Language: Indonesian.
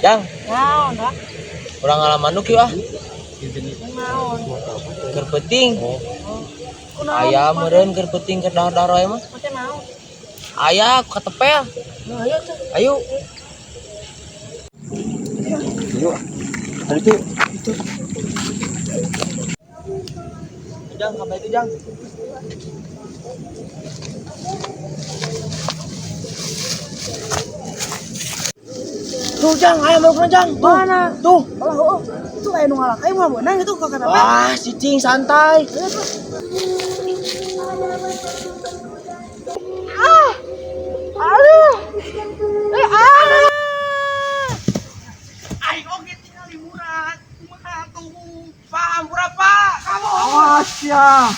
Jang, Naon, dak? urang ngalaman nu kieu ah. Naon? Keur penting. Kunaon? Aya meureun keur penting keur dahar-dahar wae mah. Make naon? Aya katepel. Nah, ayo tuh. Ayo. Yuk. Hari itu. Jang, sampai itu Jang. Tuh Jang, aya mah Jang. Tuh. Mana? Tuh. Alah, oh. Itu kayak nu ngalak. Ayo mah beunang itu ka kata. Ah, si Cing santai. Aduh. Aing oge tinggal liburan. Kumaha tuh? Paham berapa kamu? Awas ya.